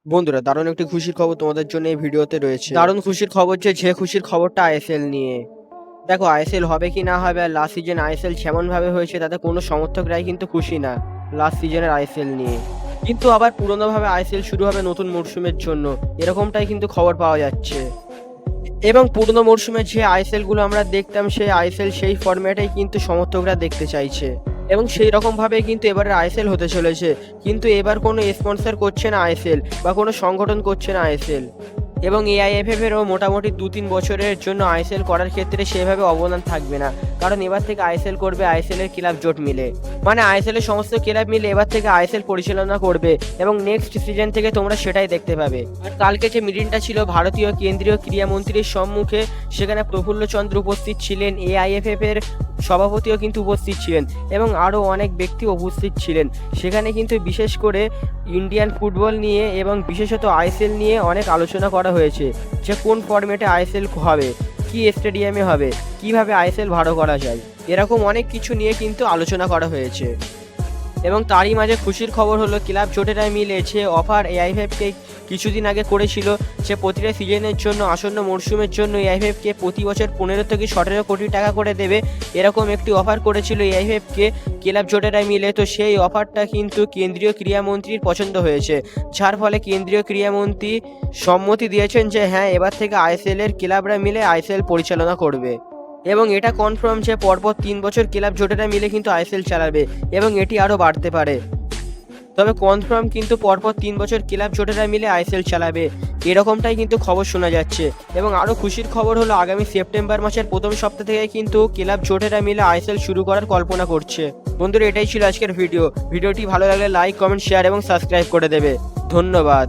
বন্ধুরা, দারুণ একটি খুশির খবর তোমাদের জন্য এই ভিডিওতে রয়েছে। দারুণ খুশির খবর যে খুশির খবরটা আইএসএল নিয়ে। দেখো, আইএসএল হবে কি না হবে, আর লাস্ট সিজন আইএসএল যেমনভাবে হয়েছে তাতে কোনো সমর্থকরাই কিন্তু খুশি না লাস্ট সিজনের আইএসএল নিয়ে। কিন্তু আবার পুরনোভাবে আইএসএল শুরু হবে নতুন মরশুমের জন্য, এরকমটাই কিন্তু খবর পাওয়া যাচ্ছে। এবং পুরনো মরশুমে যে আইএসএলগুলো আমরা দেখতাম, সেই আইএসএল সেই ফরম্যাটেই কিন্তু সমর্থকরা দেখতে চাইছে। এবং সেই রকমভাবেই কিন্তু এবারের আইএসএল হতে চলেছে। কিন্তু এবার কোনো স্পন্সর করছে না আইএসএল, বা কোনো সংগঠন করছে না আইএসএল। এবং এআইএফএফ এরও মোটামুটি 2-3 বছরের জন্য আইএসএল করার ক্ষেত্রে সেভাবে অবদান থাকবে না। কারণ এবার থেকে আইএসএল করবে আইএসএল এর ক্লাব জোট মিলে। মানে আইএসএল এর সমস্ত ক্লাব মিলে এবার থেকে আইএসএল পরিচালনা করবে, এবং নেক্সট সিজন থেকে তোমরা সেটাই দেখতে পাবে। আর কালকে যে মিটিংটা ছিল ভারতীয় কেন্দ্রীয় ক্রীড়ামন্ত্রীর সম্মুখে, সেখানে প্রফুল্লচন্দ্র উপস্থিত ছিলেন, এআইএফএফ এর সভাপতিও কিন্তু উপস্থিত ছিলেন, এবং আরও অনেক ব্যক্তি উপস্থিত ছিলেন। সেখানে কিন্তু বিশেষ করে ইন্ডিয়ান ফুটবল নিয়ে এবং বিশেষত আইএসএল নিয়ে অনেক আলোচনা করা হয়েছে, যে কোন ফরম্যাটে আইএসএল হবে, কি স্টেডিয়ামে হবে, কিভাবে আইএসএল ভালো করা যায়, এরকম অনেক কিছু নিয়ে কিন্তু আলোচনা করা হয়েছে। এবং তারই মাঝে খুশির খবর হলো, ক্লাব জোটেরা মিলে যে অফার এআইএফএফকে কিছুদিন আগে করেছিল, যে প্রতিটা সিজনের জন্য আসন্ন মরশুমের জন্য এআইএফএফকে প্রতি বছর 15 থেকে 17 কোটি টাকা করে দেবে, এরকম একটি অফার করেছিল এআইএফএফকে ক্লাব জোটেরা মিলে। তো সেই অফারটা কিন্তু কেন্দ্রীয় ক্রীড়ামন্ত্রীর পছন্দ হয়েছে, যার ফলে কেন্দ্রীয় ক্রীড়ামন্ত্রী সম্মতি দিয়েছেন যে হ্যাঁ, এবার থেকে আইএসএল এর ক্লাবরা মিলে আইএসএল পরিচালনা করবে। এবং এটা কনফার্ম যে পরপর 3 বছর ক্লাব জোটেরা মিলে কিন্তু আইএসএল চালাবে, এবং এটি আরও বাড়তে পারে। তবে কনফার্ম কিন্তু পরপর 3 বছর ক্লাব জোটেরা মিলে আইএসএল চালাবে, এরকমটাই কিন্তু খবর শোনা যাচ্ছে। এবং আরও খুশির খবর হলো, আগামী সেপ্টেম্বর মাসের প্রথম সপ্তাহ থেকে কিন্তু ক্লাব জোটেরা মিলে আইএসএল শুরু করার কল্পনা করছে। বন্ধুরা, এটাই ছিল আজকের ভিডিওটি ভালো লাগলে লাইক, কমেন্ট, শেয়ার এবং সাবস্ক্রাইব করে দেবে। ধন্যবাদ।